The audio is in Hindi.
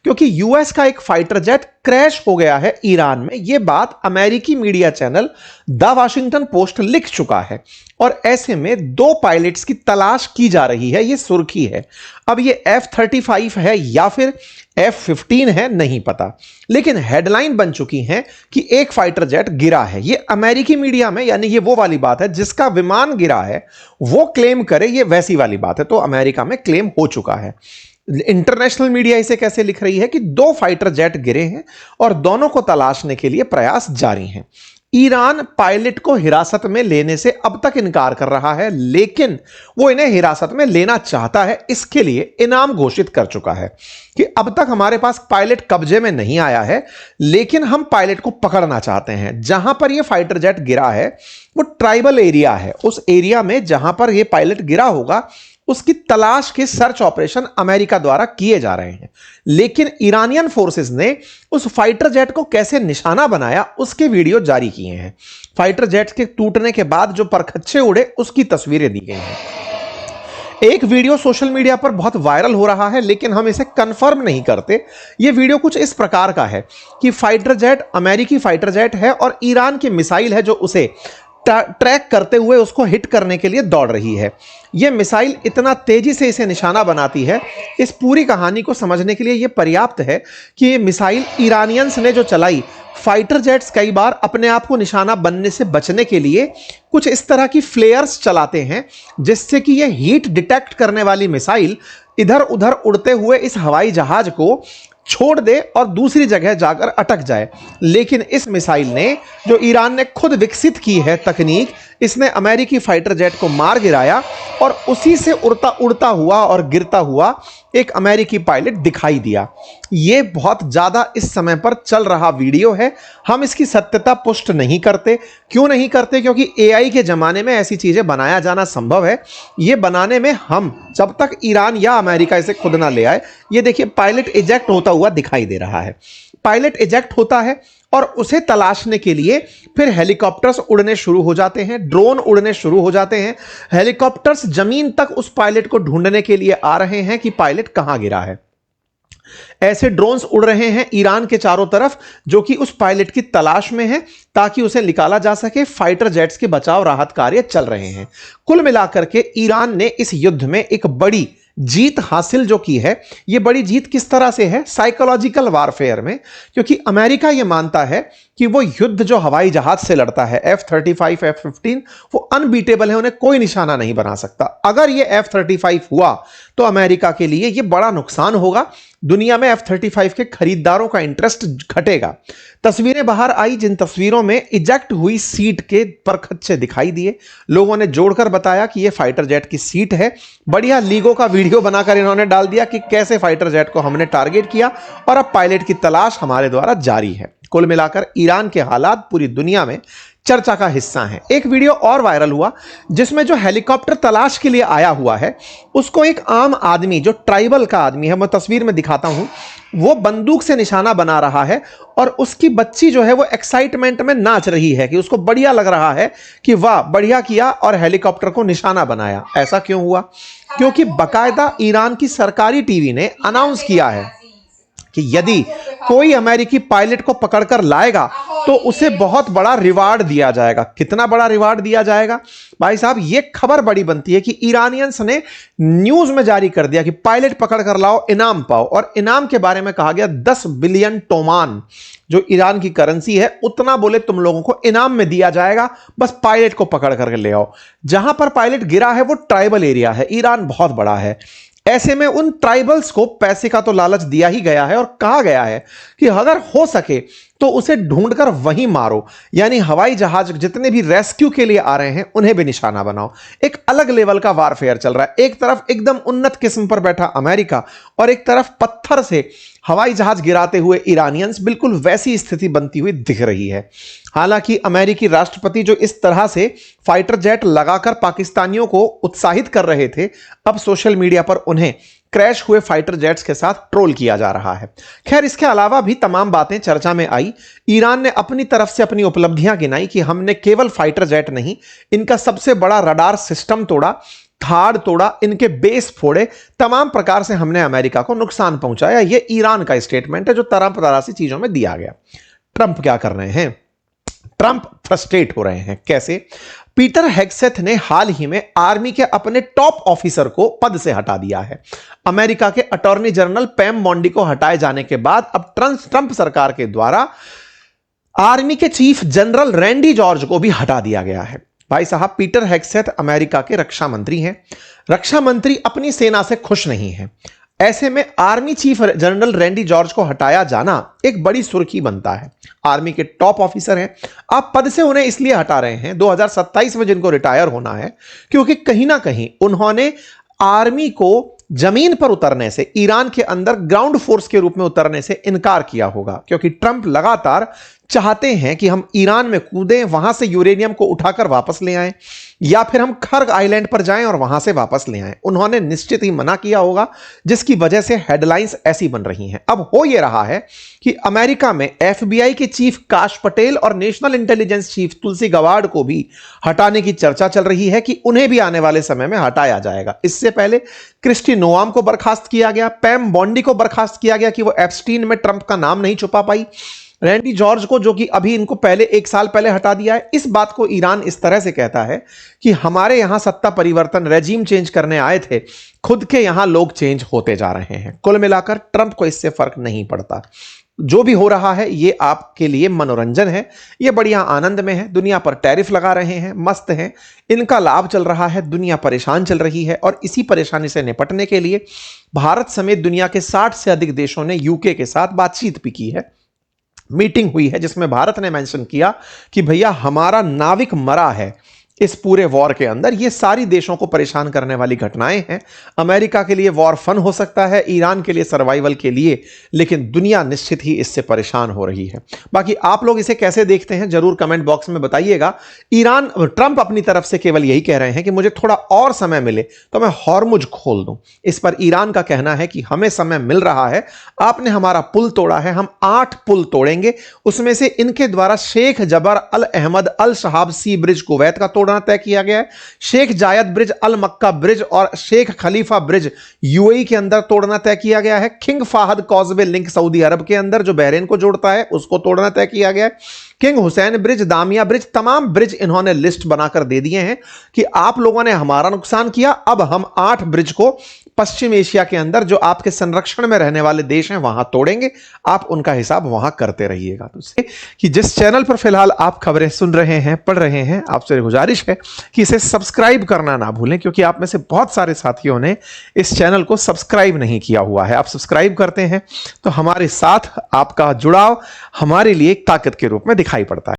क्योंकि यूएस का एक फाइटर जेट क्रैश हो गया है ईरान में। यह बात अमेरिकी media channel the Washington post लिख चुका है और ऐसे में दो पायलट्स की तलाश की जा रही है, यह सुर्खी है। अब यह F-35 है या फिर F-15 है नहीं पता, लेकिन हेडलाइन बन चुकी है कि एक फाइटर जेट गिरा है। यह अमेरिकी मीडिया में, यानी ये वो वाली बात है जिसका विमान गिरा है वो क्लेम करे, यह वैसी वाली बात है। तो अमेरिका में क्लेम हो चुका है। इंटरनेशनल मीडिया इसे कैसे लिख रही है कि दो फाइटर जेट गिरे हैं और दोनों को तलाशने के लिए प्रयास जारी हैं। ईरान पायलट को हिरासत में लेने से अब तक इनकार कर रहा है, लेकिन वो इन्हें हिरासत में लेना चाहता है। इसके लिए इनाम घोषित कर चुका है कि अब तक हमारे पास पायलट कब्जे में नहीं आया है, लेकिन हम पायलट को पकड़ना चाहते हैं। जहां पर यह फाइटर जेट गिरा है वो ट्राइबल एरिया है। उस एरिया में जहां पर यह पायलट गिरा होगा उसकी तलाश के सर्च ऑपरेशन अमेरिका द्वारा किए जा रहे हैं, लेकिन ईरानियन फोर्सेस ने उस फाइटर जेट को कैसे निशाना बनाया उसके वीडियो जारी किए हैं। फाइटर जेट के टूटने के बाद जो परखच्चे उड़े उसकी तस्वीरें दी गई हैं। एक वीडियो सोशल मीडिया पर बहुत वायरल हो रहा है, लेकिन हम इसे कंफर्म नहीं करते। यह वीडियो कुछ इस प्रकार का है कि फाइटर जेट अमेरिकी फाइटर जेट है और ईरान की मिसाइल है जो उसे ट्रैक करते हुए उसको हिट करने के लिए दौड़ रही है। यह मिसाइल इतना तेजी से इसे निशाना बनाती है। इस पूरी कहानी को समझने के लिए यह पर्याप्त है कि यह मिसाइल ईरानियंस ने जो चलाई, फाइटर जेट्स कई बार अपने आप को निशाना बनने से बचने के लिए कुछ इस तरह की फ्लेयर्स चलाते हैं जिससे कि यह हीट डिटेक्ट करने वाली मिसाइल इधर उधर उड़ते हुए इस हवाई जहाज को छोड़ दे और दूसरी जगह जाकर अटक जाए। लेकिन इस मिसाइल ने, जो ईरान ने खुद विकसित की है तकनीक, इसने अमेरिकी फाइटर जेट को मार गिराया और उसी से उड़ता उड़ता हुआ और गिरता हुआ एक अमेरिकी पायलट दिखाई दिया। यह बहुत ज्यादा इस समय पर चल रहा वीडियो है। हम इसकी सत्यता पुष्ट नहीं करते। क्यों नहीं करते? क्योंकि एआई के जमाने में ऐसी चीजें बनाया जाना संभव है। यह बनाने में हम, जब तक ईरान या अमेरिका इसे खुद ना ले आए। यह देखिए, पायलट इजेक्ट होता हुआ दिखाई दे रहा है। पायलट इजेक्ट होता है और उसे तलाशने के लिए फिर हेलीकॉप्टर्स उड़ने शुरू हो जाते हैं, ड्रोन उड़ने शुरू हो जाते हैं। हेलीकॉप्टर्स जमीन तक उस पायलट को ढूंढने के लिए आ रहे हैं कि पायलट कहां गिरा है। ऐसे ड्रोन्स उड़ रहे हैं ईरान के चारों तरफ, जो कि उस पायलट की तलाश में है ताकि उसे निकाला जा सके। फाइटर जेट्स के बचाव राहत कार्य चल रहे हैं। कुल मिलाकर के ईरान ने इस युद्ध में एक बड़ी जीत हासिल जो की है। यह बड़ी जीत किस तरह से है? साइकोलॉजिकल वारफेयर में, क्योंकि अमेरिका यह मानता है कि वो युद्ध जो हवाई जहाज से लड़ता है, F-35, F-15, वो अनबीटेबल है, उन्हें कोई निशाना नहीं बना सकता। अगर ये F-35 हुआ तो अमेरिका के लिए यह बड़ा नुकसान होगा। दुनिया में F-35 के खरीदारों का इंटरेस्ट घटेगा। तस्वीरें बाहर आई, जिन तस्वीरों में इजेक्ट हुई सीट के परखच्चे दिखाई दिए। लोगों ने जोड़कर बताया कि यह फाइटर जेट की सीट है। बढ़िया लीगो का वीडियो बनाकर इन्होंने डाल दिया कि कैसे फाइटर जेट को हमने टारगेट किया और अब पायलट की तलाश हमारे द्वारा जारी है। कुल मिलाकर ईरान के हालात पूरी दुनिया में चर्चा का हिस्सा हैं। एक वीडियो और वायरल हुआ जिसमें जो हेलीकॉप्टर तलाश के लिए आया हुआ है उसको एक आम आदमी, जो ट्राइबल का आदमी है, मैं तस्वीर में दिखाता हूं, वो बंदूक से निशाना बना रहा है और उसकी बच्ची जो है वो एक्साइटमेंट में नाच रही है कि उसको बढ़िया लग रहा है कि वाह बढ़िया किया और हेलीकॉप्टर को निशाना बनाया। ऐसा क्यों हुआ? क्योंकि बाकायदा ईरान की सरकारी टीवी ने अनाउंस किया है कि यदि कोई अमेरिकी पायलट को पकड़कर लाएगा तो उसे बहुत बड़ा रिवार्ड दिया जाएगा। कितना बड़ा रिवार्ड दिया जाएगा भाई साहब? यह खबर बड़ी बनती है कि ईरानियंस ने न्यूज में जारी कर दिया कि पायलट पकड़कर लाओ, इनाम पाओ। और इनाम के बारे में कहा गया 10 बिलियन टोमान, जो ईरान की करेंसी है, उतना बोले तुम लोगों को इनाम में दिया जाएगा, बस पायलट को पकड़ करके ले आओ। जहां पर पायलट गिरा है वो ट्राइबल एरिया है। ईरान बहुत बड़ा है। ऐसे में उन ट्राइबल्स को पैसे का तो लालच दिया ही गया है और कहा गया है कि अगर हो सके तो उसे ढूंढकर वहीं मारो, यानी हवाई जहाज जितने भी रेस्क्यू के लिए आ रहे हैं उन्हें भी निशाना बनाओ। एक अलग लेवल का वारफेयर चल रहा है। एक तरफ एकदम उन्नत किस्म पर बैठा अमेरिका और एक तरफ पत्थर से हवाई जहाज गिराते हुए ईरानियंस। बिल्कुल वैसी स्थिति बनती हुई दिख रही है। हालांकि अमेरिकी राष्ट्रपति जो इस तरह से फाइटर जेट लगाकर पाकिस्तानियों को उत्साहित कर रहे थे, अब सोशल मीडिया पर उन्हें क्रैश हुए फाइटर जेट्स के साथ ट्रोल किया जा रहा है। खैर, इसके अलावा भी तमाम बातें चर्चा में आई। ईरान ने अपनी तरफ से अपनी उपलब्धियां गिनाई कि हमने केवल फाइटर जेट नहीं, इनका सबसे बड़ा रडार सिस्टम तोड़ा। थाड़ तोड़ा, इनके बेस फोड़े, तमाम प्रकार से हमने अमेरिका को नुकसान पहुंचाया। यह ईरान का स्टेटमेंट है जो तरह तरह से चीजों में दिया गया। ट्रंप क्या कर रहे हैं? ट्रंप फ्रस्ट्रेट हो रहे हैं। कैसे? पीटर हेग्सेथ ने हाल ही में आर्मी के अपने टॉप ऑफिसर को पद से हटा दिया है। अमेरिका के अटॉर्नी जनरल पैम बॉन्डी को हटाए जाने के बाद अब ट्रंप सरकार के द्वारा आर्मी के चीफ जनरल रैंडी जॉर्ज को भी हटा दिया गया है। भाई साहब, पीटर हेग्सेथ अमेरिका के रक्षा मंत्री हैं। रक्षा मंत्री अपनी सेना से खुश नहीं है। ऐसे में army chief general Randy George को हटाया जाना एक बड़ी सुर्खी बनता है। आर्मी के टॉप ऑफिसर हैं, आप पद से उन्हें इसलिए हटा रहे हैं 2027 में जिनको रिटायर होना है, क्योंकि कहीं ना कहीं उन्होंने आर्मी को जमीन पर उतरने से, ईरान के अंदर ग्राउंड फोर्स के रूप में उतरने से इनकार किया होगा। क्योंकि ट्रंप लगातार चाहते हैं कि हम ईरान में कूदें, वहां से यूरेनियम को उठाकर वापस ले आएं, या फिर हम खर्ग आइलैंड पर जाएं और वहां से वापस ले आएं। उन्होंने निश्चित ही मना किया होगा, जिसकी वजह से हेडलाइंस ऐसी बन रही हैं। अब हो यह रहा है कि अमेरिका में एफबीआई के चीफ काश पटेल और नेशनल इंटेलिजेंस चीफ तुलसी गवार्ड को भी हटाने की चर्चा चल रही है कि उन्हें भी आने वाले समय में हटाया जाएगा। इससे पहले क्रिस्टी नोआम को बर्खास्त किया गया, पैम बॉन्डी को बर्खास्त किया गया कि वो एप्स्टीन में ट्रंप का नाम नहीं छुपा पाई, रैंडी जॉर्ज को, जो कि अभी इनको पहले 1 साल पहले हटा दिया है। इस बात को ईरान इस तरह से कहता है कि हमारे यहां सत्ता परिवर्तन, रेजिम चेंज करने आए थे, खुद के यहां लोग चेंज होते जा रहे हैं। कुल मिलाकर ट्रंप को इससे फर्क नहीं पड़ता। जो भी हो रहा है ये आपके लिए मनोरंजन है, ये बढ़िया आनंद में है। दुनिया पर टैरिफ लगा रहे हैं, मस्त हैं, इनका लाभ चल रहा है, दुनिया परेशान चल रही है। और इसी परेशानी से निपटने के लिए भारत समेत दुनिया के 60 से अधिक देशों ने यूके के साथ बातचीत भी की है, मीटिंग हुई है, जिसमें भारत ने मेंशन किया कि भैया हमारा नाविक मरा है इस पूरे वॉर के अंदर। ये सारी देशों को परेशान करने वाली घटनाएं हैं। अमेरिका के लिए वॉर फन हो सकता है, ईरान के लिए सर्वाइवल के लिए, लेकिन दुनिया निश्चित ही इससे परेशान हो रही है। बाकी आप लोग इसे कैसे देखते हैं जरूर कमेंट बॉक्स में बताइएगा। ट्रंप अपनी तरफ से केवल यही कह रहे हैं कि मुझे थोड़ा और समय मिले तो मैं हॉर्मुज खोल दूं। इस पर ईरान का कहना है कि हमें समय मिल रहा है, आपने हमारा पुल तोड़ा है, हम 8 पुल तोड़ेंगे। उसमें से इनके द्वारा शेख जबर अल अहमद अल शहाब सी ब्रिज कुवैत का तोड़ना तय किया गया है, शेख जायद ब्रिज, अल मक्का ब्रिज और शेख खलीफा ब्रिज यूएई के अंदर तोड़ना तय किया गया है। किंग फाहद कॉजवे लिंक सऊदी अरब के अंदर जो बहरेन को जोड़ता है उसको तोड़ना तय किया गया है। किंग हुसैन ब्रिज, दामिया ब्रिज, तमाम ब्रिज इन्होंने लिस्ट बनाकर दे दिए हैं कि आप लोगों ने हमारा नुकसान किया, अब हम 8 ब्रिज को पश्चिम एशिया के अंदर जो आपके संरक्षण में रहने वाले देश हैं वहां तोड़ेंगे। आप उनका हिसाब वहां करते रहिएगा। तो कि जिस चैनल पर फिलहाल आप खबरें सुन रहे हैं, पढ़ रहे हैं, आपसे गुजारिश है कि इसे सब्सक्राइब करना ना भूलें, क्योंकि आप में से बहुत सारे साथियों ने इस चैनल को सब्सक्राइब नहीं किया हुआ है। आप सब्सक्राइब करते हैं तो हमारे साथ आपका जुड़ाव हमारे लिए एक ताकत के रूप में दिखाई पड़ता है।